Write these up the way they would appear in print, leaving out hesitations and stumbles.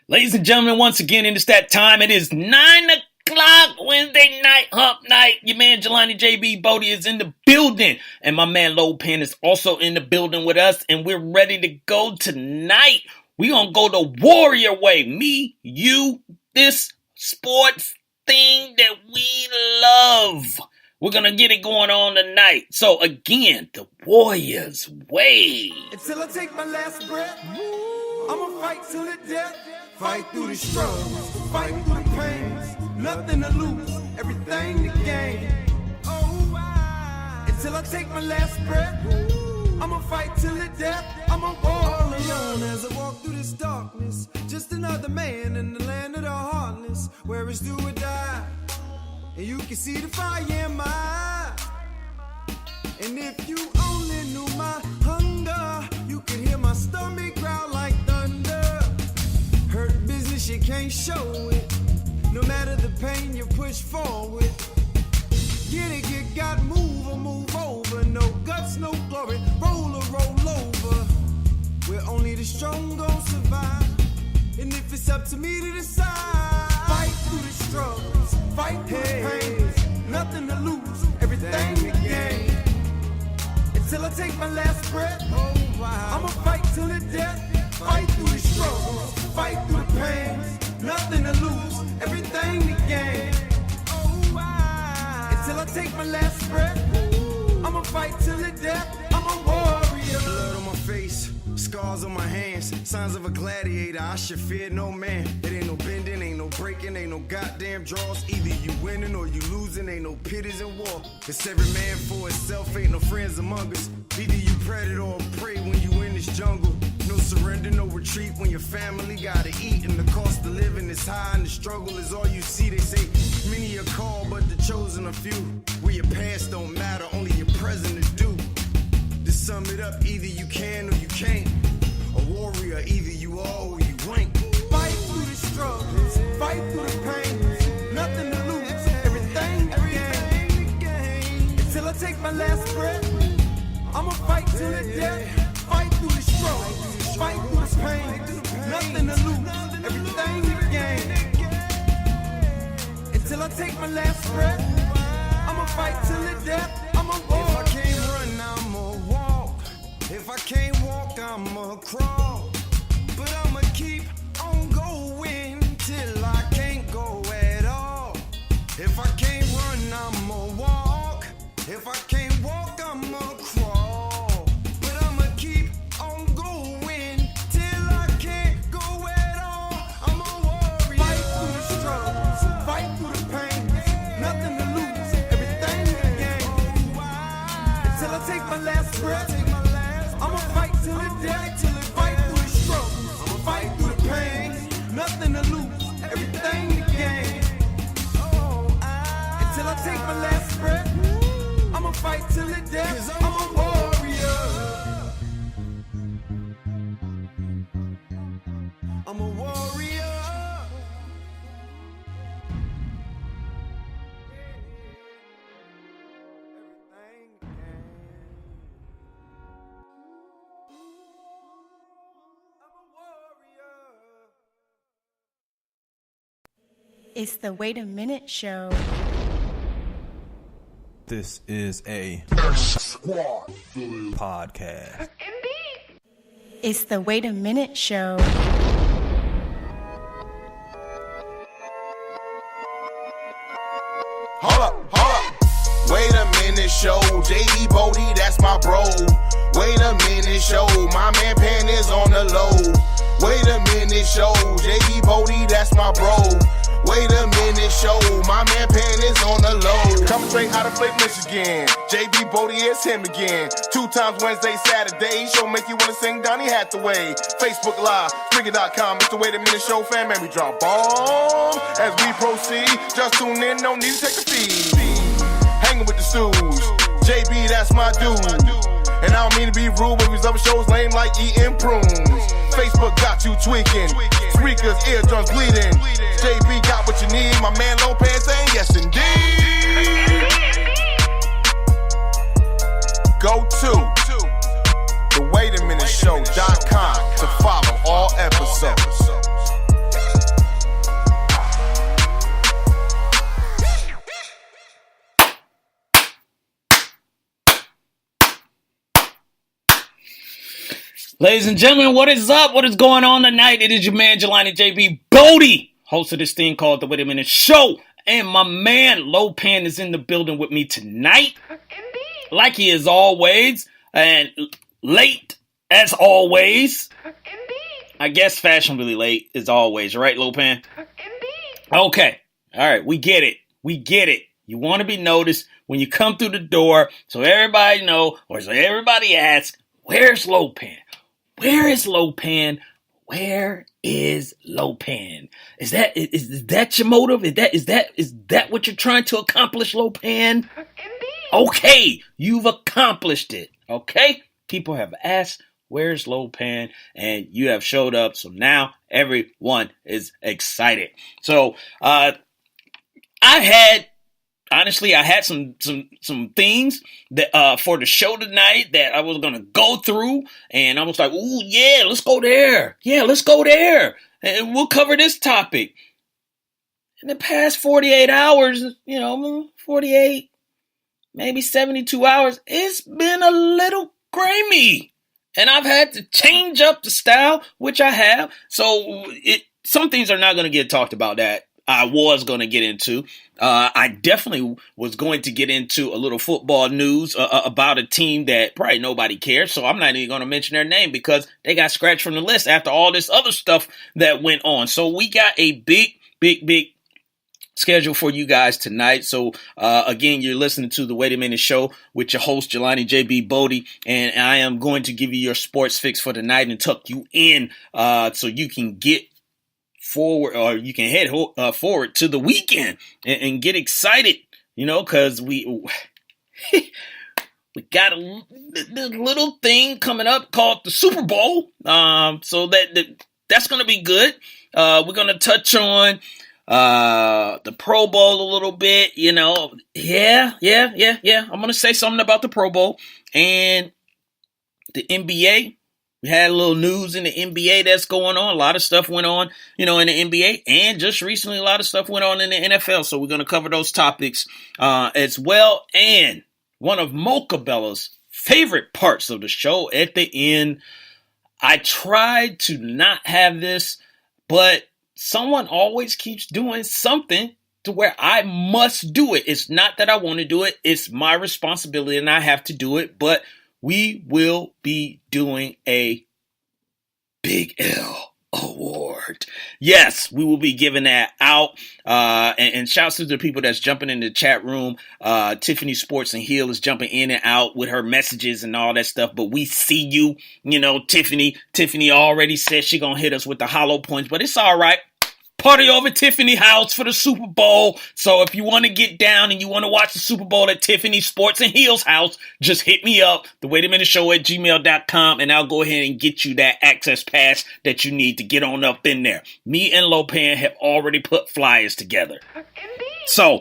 Ladies and gentlemen, once again, it is that time. It is 9 o'clock Wednesday night, hump night. Your man Jelani JB Bodie is in the building. And my man Low Pen is also in the building with us. And we're ready to go tonight. We're going to go the Warrior way. Me, you, this sports thing that we love. We're going to get it going on tonight. So again, the Warriors way. Until I take my last breath, I'ma fight till the death. Fight through the struggles, fight through the pains. Nothing to lose, everything to gain. Until I take my last breath, I'ma fight till the death. I'ma walk all alone as I walk through this darkness. Just another man in the land of the heartless, where it's do or die. And you can see the fire in my eye. And if you only knew my hunger, you could hear my stomach growl like thunder. Hurt business, you can't show it. No matter the pain, you push forward. Get it, get got, move or move over. No guts, no glory, roll or roll over. Where only the strong gon' survive. And if it's up to me to decide, fight through the struggles, fight through the pains. Nothing to lose, everything to gain. Until I take my last breath, I'ma fight till the death. Fight through the struggles, fight through the pains. Nothing to lose, everything to gain. Until I take my last breath, I'ma fight till the death. I'm a warrior. Blood on my face, scars on my hands, signs of a gladiator. I should fear no man. It ain't no bending, ain't no breaking, ain't no goddamn draws. Either you winning or you losing, ain't no pities in war. It's every man for itself, ain't no friends among us. Either you predator or prey when you in this jungle. No surrender, no retreat when your family gotta eat. And the cost of living is high and the struggle is all you see. They say many are called but the chosen a few. Where your past don't matter, only your present is due. To sum it up, either you can or you can't. A warrior, either you are or you ain't. Fight through the struggles, fight through the pain. Nothing to lose, everything to gain. Until I take my last breath, I'ma fight till the death. Fight through the struggles, fight through the pain. Nothing to lose, everything to gain. Until I take my last breath, I'ma fight till the death. I'ma walk. If I can't run, I'ma walk. If I can't walk, I'ma crawl. But I'ma keep on going till I can't go at all. If I can't run, I'ma walk. If I can't walk, I'ma crawl. But I'ma keep on going till I can't go at all. I'm a warrior. Fight through the struggles, fight through the pains. Nothing to lose, everything to gain. Until I take my last breath, I'ma fight till the death. Fight through the struggles, I'ma fight through the pains. Nothing to lose, everything to gain. Until I take my last breath, I'ma fight till the death. 'Cause I'm a warrior. I'm a warrior. It's the Wait a Minute Show. This is a podcast. It's the Wait a Minute Show. Hold up. Wait a minute, show. JD Bodie, that's my bro. Wait a minute, show. My man Pan is on the low. Wait a minute, show. JD Bodie, that's my bro. Wait a minute, show. My man Pan is on the low. Coming straight out of Flake, Michigan. JB Bodie is him again. 2 times Wednesday, Saturday. Show make you wanna sing Donny Hathaway. Facebook Live, Spreaker.com. It's the Wait a Minute Show, fam. And we drop bomb as we proceed. Just tune in, no need to take a feed. Hanging with the Stews. JB, that's my dude. And I don't mean to be rude, but these other shows lame like eating prunes. Facebook got you tweaking. Spreakers, eardrums bleeding. JB got what you need. My man Lopez saying yes indeed. Go to thewaitamminuteshow.com to follow all episodes. Ladies and gentlemen, what is up? What is going on tonight? It is your man, Jelani JB Bodie, host of this thing called The Wait a Minute Show. And my man, Lopan, is in the building with me tonight. Indeed. Like he is always. And late as always. Indeed. I guess fashionably late as always, right, Lopan? Indeed. Okay. All right. We get it. We get it. You want to be noticed when you come through the door so everybody know or so everybody asks, where's Lopan? Where is Lopan? Where is Lopan? Is that your motive? Is that what you're trying to accomplish, Lopan? Indeed. Okay, you've accomplished it. Okay? People have asked, where's Lopan? And you have showed up. So now everyone is excited. So I had some things that for the show tonight that I was gonna go through, and I was like, "Ooh, yeah, let's go there. Yeah, let's go there, and we'll cover this topic." In the past 48 hours, 48, maybe 72 hours, it's been a little grimy, and I've had to change up the style, which I have. So some things are not gonna get talked about that I was going to get into. I definitely was going to get into a little football news about a team that probably nobody cares. So I'm not even going to mention their name because they got scratched from the list after all this other stuff that went on. So we got a big schedule for you guys tonight. So again, you're listening to the Wait a Minute Show with your host, Jelani JB Bodie, and I am going to give you your sports fix for the night and tuck you in so you can get forward, or you can head forward to the weekend and get excited, because we got this little thing coming up called the Super Bowl. So that's going to be good. We're going to touch on the Pro Bowl a little bit, Yeah. I'm going to say something about the Pro Bowl and the NBA. We had a little news in the NBA that's going on. A lot of stuff went on, in the NBA. And just recently, a lot of stuff went on in the NFL. So we're going to cover those topics as well. And one of Mocha Bella's favorite parts of the show at the end. I tried to not have this, but someone always keeps doing something to where I must do it. It's not that I want to do it. It's my responsibility and I have to do it. But we will be doing a Big L Award. Yes, we will be giving that out. And shouts to the people that's jumping in the chat room. Tiffany Sports and Hill is jumping in and out with her messages and all that stuff. But we see you, Tiffany. Tiffany already said she gonna hit us with the hollow points, but it's all right. Party over Tiffany house for the Super Bowl. So if you want to get down and you want to watch the Super Bowl at Tiffany Sports and Heels house, just hit me up, the Wait a Minute Show at gmail.com, and I'll go ahead and get you that access pass that you need to get on up in there. Me and Lopan have already put flyers together. So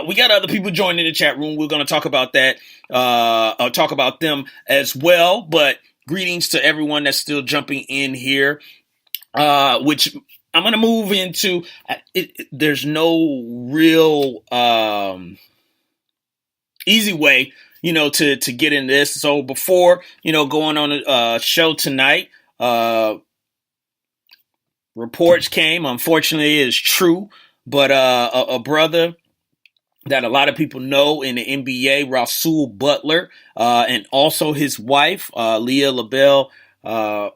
we got other people joining the chat room. We're going to talk about that, talk about them as well. But greetings to everyone that's still jumping in here, which I'm going to move into. There's no real easy way, to get in this. So before, going on a show tonight, reports came. Unfortunately, it is true. But a brother that a lot of people know in the NBA, Rasul Butler, and also his wife, Leah LaBelle,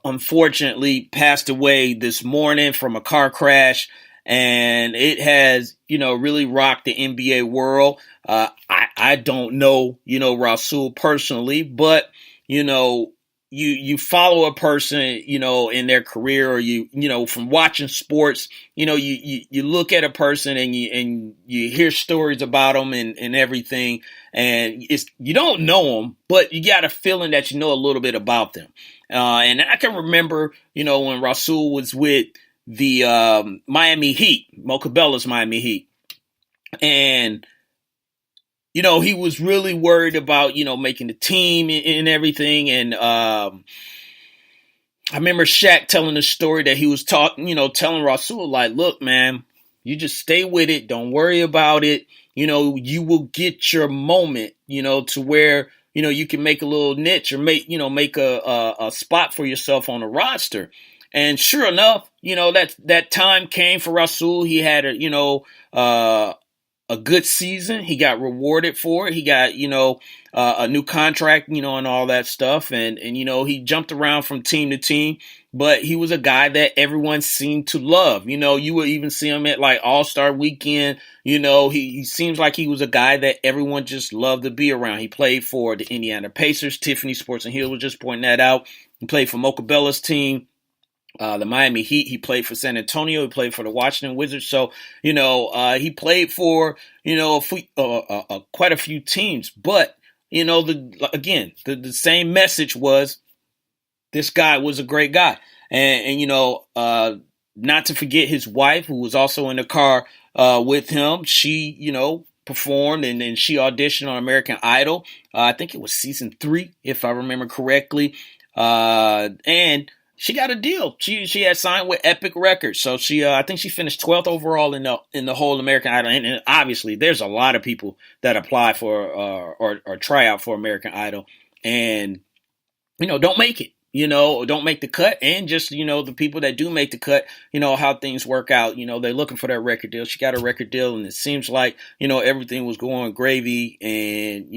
unfortunately passed away this morning from a car crash, and it has, really rocked the NBA world. I don't know, Rasul personally, but, you follow a person, in their career, or from watching sports, you look at a person and you hear stories about them and everything, and you don't know them, but you got a feeling that you know a little bit about them. And I can remember, when Rasul was with the Miami Heat, Mocha Bella's Miami Heat, and he was really worried about, making the team and everything. And I remember Shaq telling the story that he was telling Rasul, like, look, man, you just stay with it. Don't worry about it. You will get your moment, to where, you can make a little niche or make a spot for yourself on a roster. And sure enough, that time came for Rasul. He had a good season. He got rewarded for it. He got, a new contract, and all that stuff. And he jumped around from team to team, but he was a guy that everyone seemed to love. You would even see him at like All-Star Weekend. He seems like he was a guy that everyone just loved to be around. He played for the Indiana Pacers. Tiffany Sports and Hill was just pointing that out. He played for Mocha Bella's team. The Miami Heat. He played for San Antonio. He played for the Washington Wizards. So, he played for, quite a few teams. But, the same message was this guy was a great guy. And not to forget his wife, who was also in the car with him. She, performed and she auditioned on American Idol. I think it was season 3, if I remember correctly. And she got a deal. She had signed with Epic Records, so I think she finished 12th overall in the whole American Idol. And obviously, there's a lot of people that apply for or try out for American Idol, and don't make it. Don't make the cut, and just the people that do make the cut, how things work out. They're looking for that record deal. She got a record deal, and it seems like everything was going gravy, and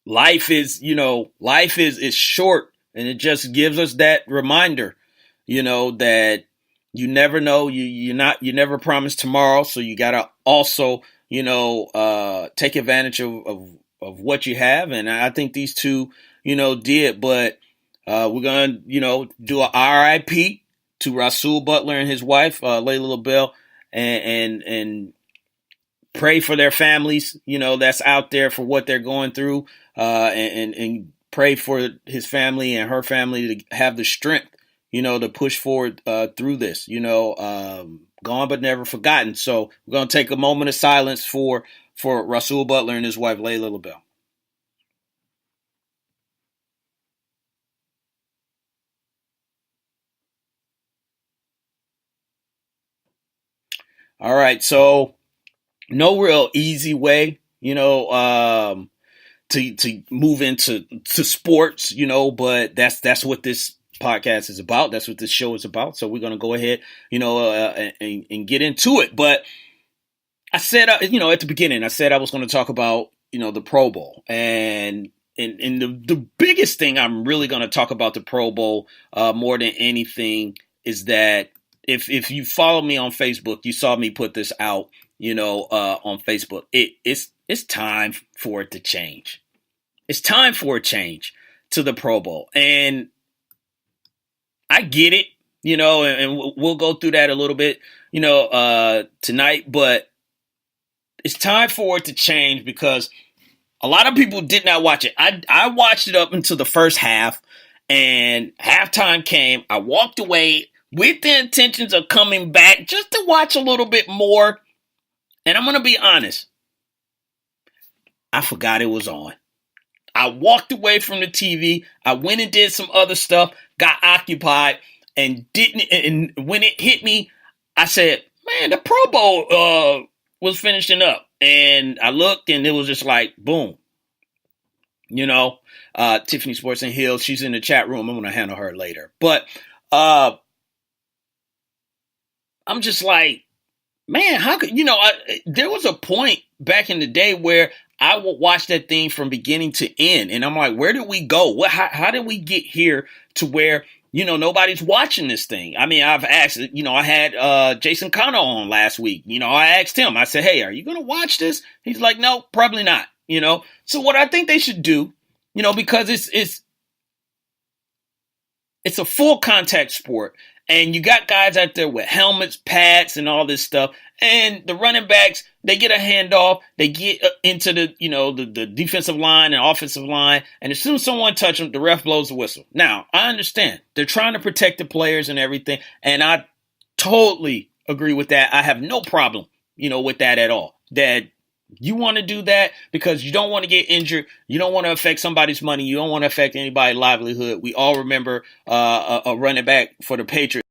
life is short. And it just gives us that reminder, that you never know, you never promise tomorrow. So you gotta also, take advantage of what you have. And I think these two, did. But we're gonna, do a RIP to Rasul Butler and his wife, Layla LaBelle, and pray for their families, that's out there for what they're going through, and pray for his family and her family to have the strength, to push forward through this, gone but never forgotten. So we're going to take a moment of silence for Rasul Butler and his wife, Layla LaBelle. All right. So no real easy way, to move into sports, but that's what this podcast is about. That's what this show is about. So we're going to go ahead, and get into it. But I said, at the beginning, I said I was going to talk about, the Pro Bowl. And the biggest thing I'm really going to talk about the Pro Bowl more than anything is that if you follow me on Facebook, you saw me put this out, on Facebook. It's time for it to change. It's time for a change to the Pro Bowl. And I get it, and we'll go through that a little bit, tonight. But it's time for it to change because a lot of people did not watch it. I watched it up until the first half, and halftime came. I walked away with the intentions of coming back just to watch a little bit more. And I'm going to be honest. I forgot it was on. I walked away from the TV. I went and did some other stuff, got occupied, and when it hit me, I said, man, the Pro Bowl was finishing up. And I looked, and it was just like, boom. Tiffany Sports and Hill, she's in the chat room. I'm going to handle her later. But I'm just like, man, how could, there was a point back in the day where I would watch that thing from beginning to end. And I'm like, where did we go? How did we get here to where, nobody's watching this thing? I mean, I've asked, I had Jason Connor on last week. I asked him, I said, hey, are you going to watch this? He's like, no, probably not. So what I think they should do, because it's a full contact sport. And you got guys out there with helmets, pads, and all this stuff. And the running backs, they get a handoff. They get into the defensive line and offensive line. And as soon as someone touches them, the ref blows the whistle. Now, I understand. They're trying to protect the players and everything. And I totally agree with that. I have no problem, with that at all. That you want to do that because you don't want to get injured. You don't want to affect somebody's money. You don't want to affect anybody's livelihood. We all remember a running back for the Patriots